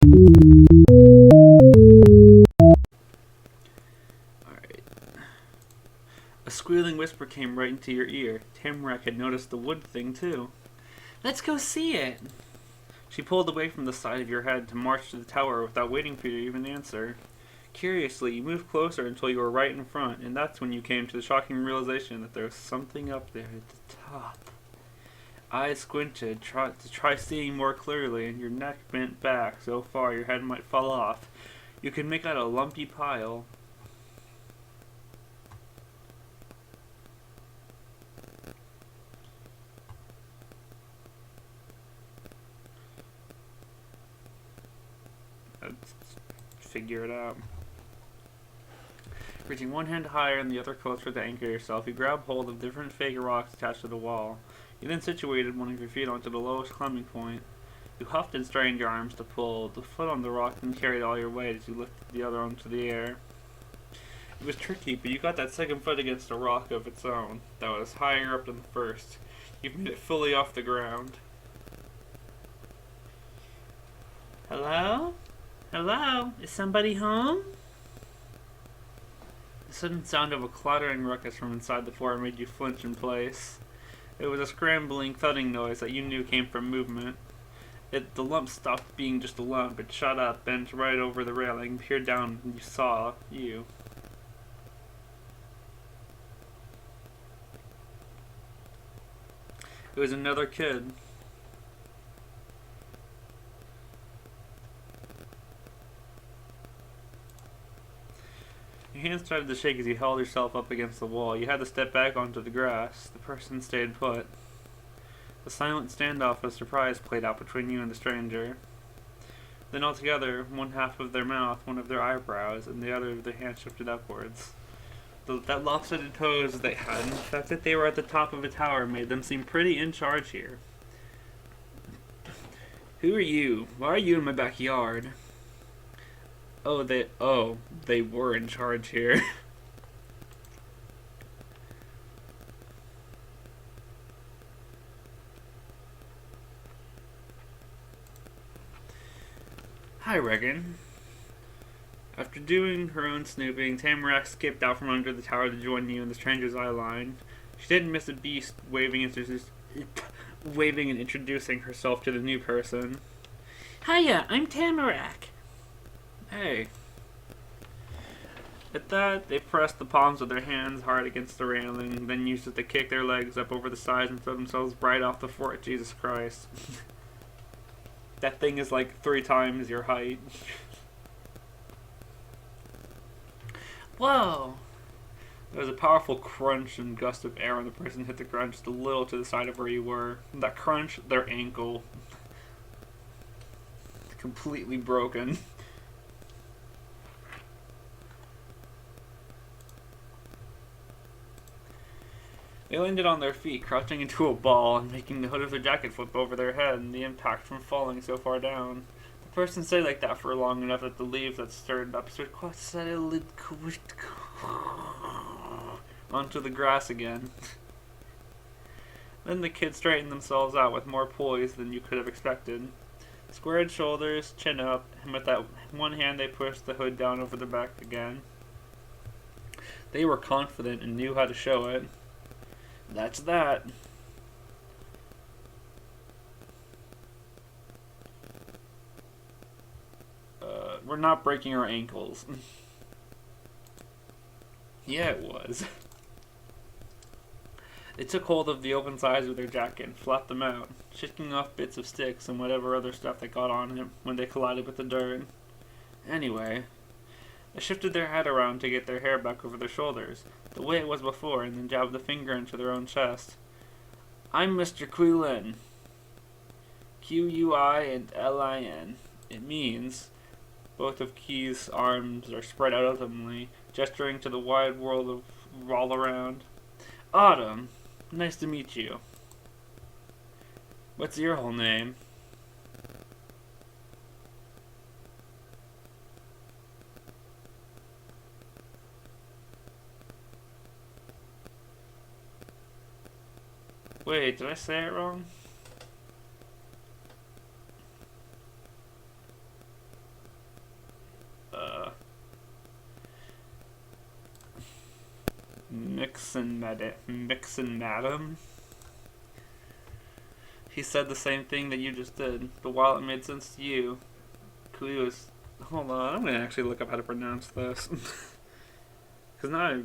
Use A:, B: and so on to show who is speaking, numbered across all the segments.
A: Alright. A squealing whisper came right into your ear. Tamarack had noticed the wood thing too. Let's go see it! She pulled away from the side of your head to march to the tower without waiting for you to even answer. Curiously, you moved closer until you were right in front, and that's when you came to the shocking realization that there was something up there at the top. Eyes squinted, to try seeing more clearly, and your neck bent back so far your head might fall off. You could make out a lumpy pile. Let's figure it out. Reaching one hand higher and the other closer to anchor yourself, you grab hold of different fake rocks attached to the wall. You then situated one of your feet onto the lowest climbing point. You huffed and strained your arms to pull. The foot on the rock and carried all your weight as you lifted the other onto the air. It was tricky, but you got that second foot against a rock of its own that was higher up than the first. You've made it fully off the ground. Hello? Hello? Is somebody home? The sudden sound of a clattering ruckus from inside the floor made you flinch in place. It was a scrambling, thudding noise that you knew came from movement. The lump stopped being just a lump. It shot up, bent right over the railing, peered down, and you saw you. It was another kid. Your hands started to shake as you held yourself up against the wall. You had to step back onto the grass. The person stayed put. The silent standoff of surprise played out between you and the stranger. Then altogether, one half of their mouth, one of their eyebrows, and the other of their hand shifted upwards. That lopsided pose they had, and the fact that they were at the top of a tower made them seem pretty in charge here. Who are you? Why are you in my backyard? They were in charge here. Hi, Regan. After doing her own snooping, Tamarack skipped out from under the tower to join you in the stranger's eye line. She didn't miss a beat waving and introducing herself to the new person. Hiya, I'm Tamarack. Hey. At that, they pressed the palms of their hands hard against the railing, then used it to kick their legs up over the sides and throw themselves right off the fort. Jesus Christ. That thing is like 3 times your height. Whoa! There was a powerful crunch and gust of air when the person hit the ground just a little to the side of where you were. That crunch, their ankle. Completely broken. They landed on their feet, crouching into a ball and making the hood of their jacket flip over their head and the impact from falling so far down. The person stayed like that for long enough that the leaves that stirred up onto the grass again. Then the kids straightened themselves out with more poise than you could have expected. Squared shoulders, chin up, and with that one hand they pushed the hood down over their back again. They were confident and knew how to show it. That's that. We're not breaking our ankles. Yeah, it was. They took hold of the open sides of their jacket and flapped them out, shaking off bits of sticks and whatever other stuff that got on him when they collided with the dirt. Anyway, they shifted their head around to get their hair back over their shoulders, the way it was before, and then jabbed a finger into their own chest. I'm Mr. Quilin. Q-U-I and L-I-N. It means... Both of Key's arms are spread out openly, gesturing to the wide world of all around. Autumn. Nice to meet you. What's your whole name? Wait, did I say it wrong? Mix and Madam. He said the same thing that you just did, but while it made sense to you, Kui was. Hold on, I'm gonna actually look up how to pronounce this. Because now I.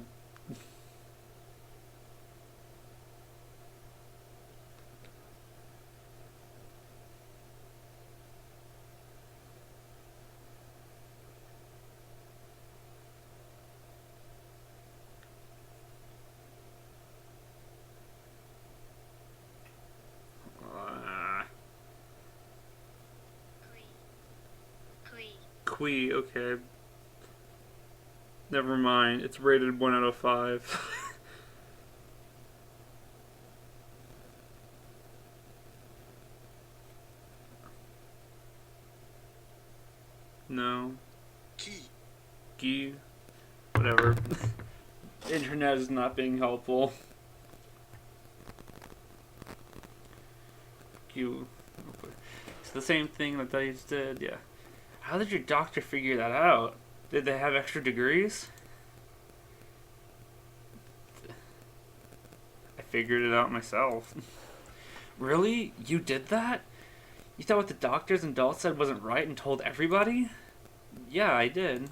A: Kui, okay. Never mind. It's rated 1 out of 5. No. Gi. Whatever. Internet is not being helpful. Q. It's the same thing that they just did, yeah. How did your doctor figure that out? Did they have extra degrees? I figured it out myself. Really? You did that? You thought what the doctors and adults said wasn't right and told everybody? Yeah, I did.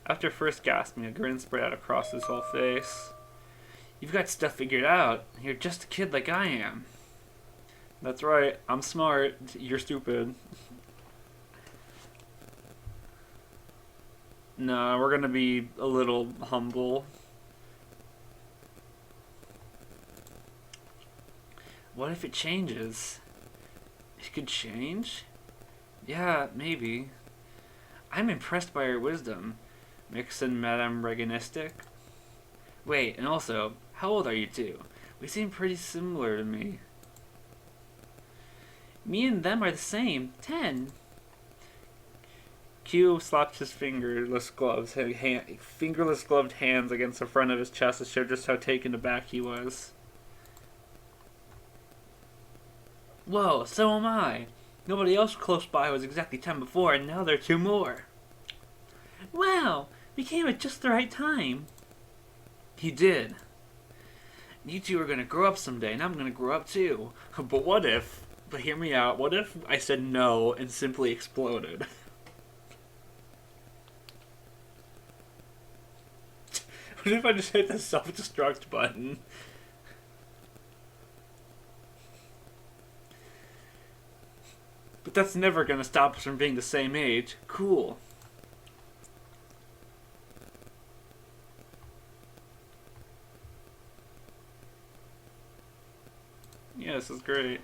A: After first gasping, a grin spread out across his whole face. You've got stuff figured out. You're just a kid like I am. That's right. I'm smart. You're stupid. No, we're gonna be a little humble. What if it changes? It could change? Yeah, maybe. I'm impressed by your wisdom. Mixon Madame Reganistic. Wait, and also, how old are you two? We seem pretty similar to me. Me and them are the same. 10. Q slapped his fingerless gloved hands against the front of his chest to show just how taken aback he was. Whoa, so am I. Nobody else close by was exactly 10 before, and now there are 2 more. Wow, we came at just the right time. He did. You two are gonna grow up someday, and I'm gonna grow up too. But what if, but hear me out, what if I said no and simply exploded? What if I just hit the self-destruct button? But that's never gonna stop us from being the same age. Cool. Yeah, this is great.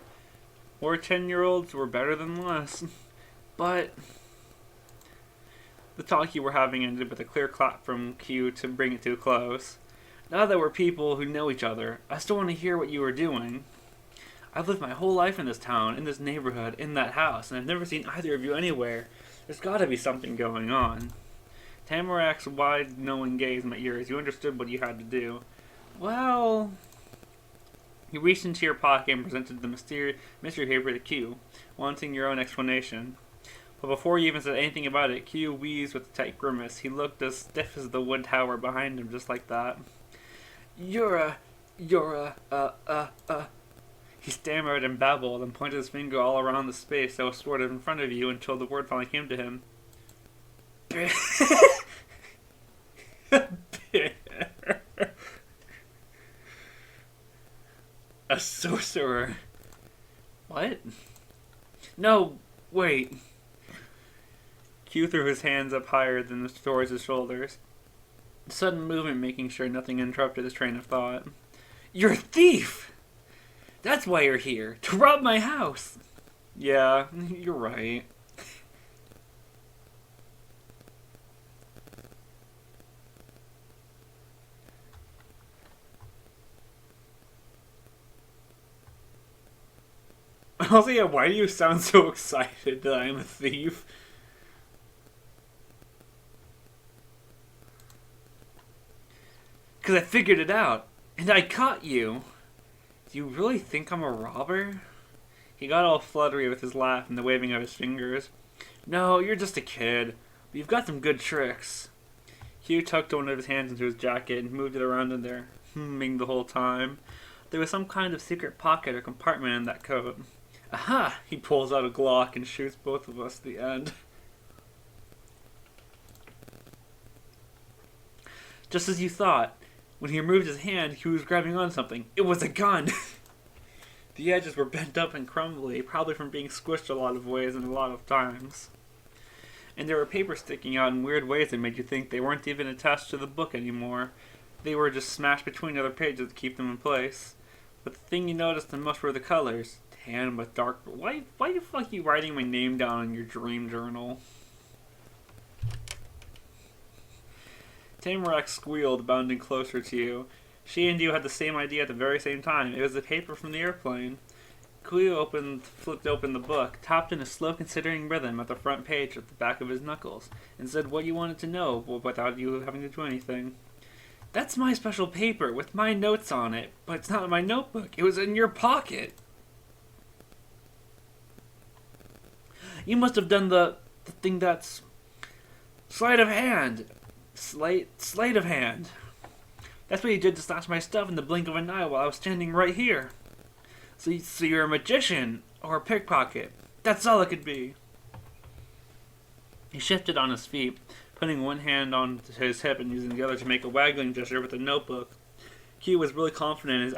A: More 10-year-olds were better than less. But the talk you were having ended with a clear clap from Q to bring it to a close. Now that we're people who know each other, I still want to hear what you were doing. I've lived my whole life in this town, in this neighborhood, in that house, and I've never seen either of you anywhere. There's gotta be something going on. Tamarak's wide, knowing gaze met yours. You understood what you had to do. Well... You reached into your pocket and presented the mystery paper to Q, wanting your own explanation. But before you even said anything about it, Q wheezed with a tight grimace. He looked as stiff as the wood tower behind him, just like that. He stammered and babbled and pointed his finger all around the space that was sort of in front of you until the word finally came to him. A sorcerer. What? No, wait. Q threw his hands up higher than towards his shoulders. Sudden movement making sure nothing interrupted his train of thought. You're a thief! That's why you're here, to rob my house! Yeah, you're right. Also, yeah, why do you sound so excited that I'm a thief? Because I figured it out, and I caught you. Do you really think I'm a robber? He got all fluttery with his laugh and the waving of his fingers. No, you're just a kid, but you've got some good tricks. Hugh tucked one of his hands into his jacket and moved it around in there, humming the whole time. There was some kind of secret pocket or compartment in that coat. Aha! He pulls out a Glock and shoots both of us at the end. Just as you thought. When he removed his hand, he was grabbing on something. It was a gun! The edges were bent up and crumbly, probably from being squished a lot of ways and a lot of times. And there were papers sticking out in weird ways that made you think they weren't even attached to the book anymore. They were just smashed between other pages to keep them in place. But the thing you noticed the most were the colors. Tan with dark... Why the fuck are you writing my name down in your dream journal? Tamarack squealed, bounding closer to you. She and you had the same idea at the very same time. It was the paper from the airplane. Cleo flipped open the book, tapped in a slow considering rhythm at the front page at the back of his knuckles, and said what you wanted to know without you having to do anything. That's my special paper with my notes on it, but it's not in my notebook. It was in your pocket. You must have done the thing that's... Sleight of hand. Sleight of hand. That's what you did to snatch my stuff in the blink of an eye while I was standing right here. So you're a magician, or a pickpocket. That's all it could be. He shifted on his feet, putting one hand on his hip and using the other to make a waggling gesture with the notebook. Q was really confident in his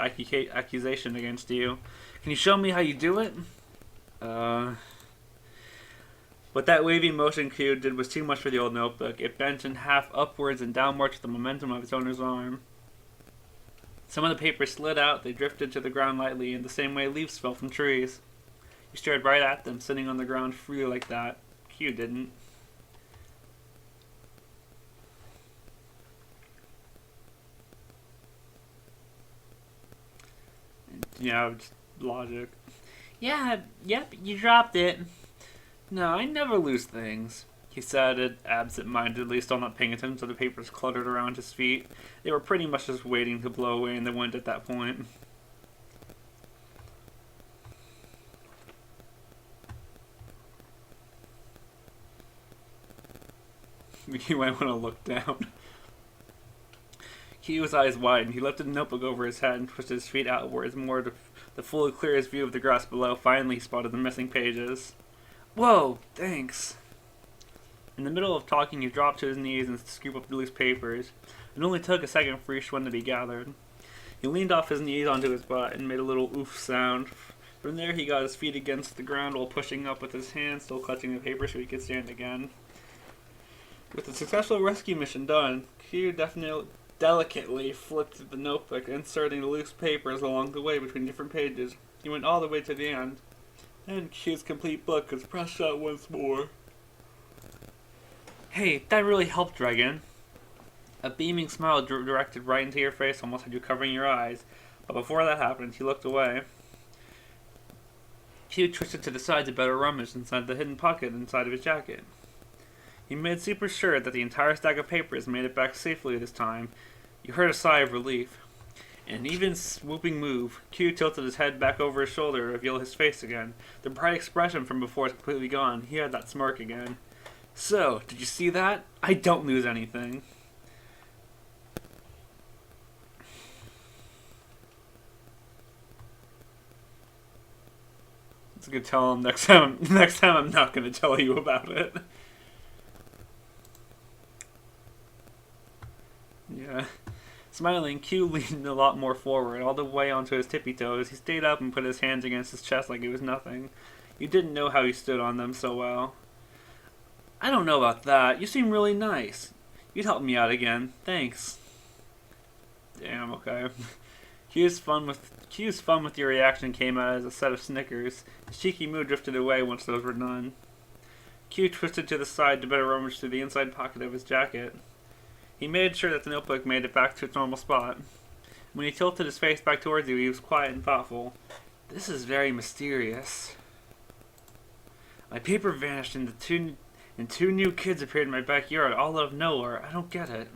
A: accusation against you. Can you show me how you do it? What that wavy motion Q did was too much for the old notebook. It bent in half upwards and downwards with the momentum of its owner's arm. Some of the paper slid out, they drifted to the ground lightly in the same way leaves fell from trees. You stared right at them, sitting on the ground freely like that. Q didn't. Yeah, just logic. Yeah, yep, you dropped it. No, I never lose things, he said it absent-mindedly, still not paying attention to the papers cluttered around his feet. They were pretty much just waiting to blow away in the wind at that point. He might want to look down. Q's eyes widened. He lifted the notebook over his head and twisted his feet outwards, more to fully clear his view of the grass below. Finally, he spotted the missing pages. Whoa, thanks. In the middle of talking, he dropped to his knees and scooped up the loose papers. It only took a second for each one to be gathered. He leaned off his knees onto his butt and made a little oof sound. From there, he got his feet against the ground while pushing up with his hands, still clutching the paper so he could stand again. With the successful rescue mission done, Q delicately flipped through the notebook, inserting the loose papers along the way between different pages. He went all the way to the end. And Q's complete book was pressed out once more. Hey, that really helped, Dragon. A beaming smile directed right into your face, almost had you covering your eyes. But before that happened, he looked away. Q twisted to the side to better rummage inside the hidden pocket inside of his jacket. He made super sure that the entire stack of papers made it back safely this time. You heard a sigh of relief. In an even swooping move, Q tilted his head back over his shoulder to reveal his face again. The bright expression from before is completely gone. He had that smirk again. So, did you see that? I don't lose anything. It's a good tell him next time. Next time, I'm not going to tell you about it. Yeah. Smiling, Q leaned a lot more forward, all the way onto his tippy toes. He stayed up and put his hands against his chest like it was nothing. You didn't know how he stood on them so well. I don't know about that. You seem really nice. You'd help me out again. Thanks. Damn, okay. Q's fun with your reaction came out as a set of snickers. His cheeky mood drifted away once those were done. Q twisted to the side to better rummage through the inside pocket of his jacket. He made sure that the notebook made it back to its normal spot. When he tilted his face back towards you, he was quiet and thoughtful. This is very mysterious. My paper vanished and two new kids appeared in my backyard all out of nowhere. I don't get it.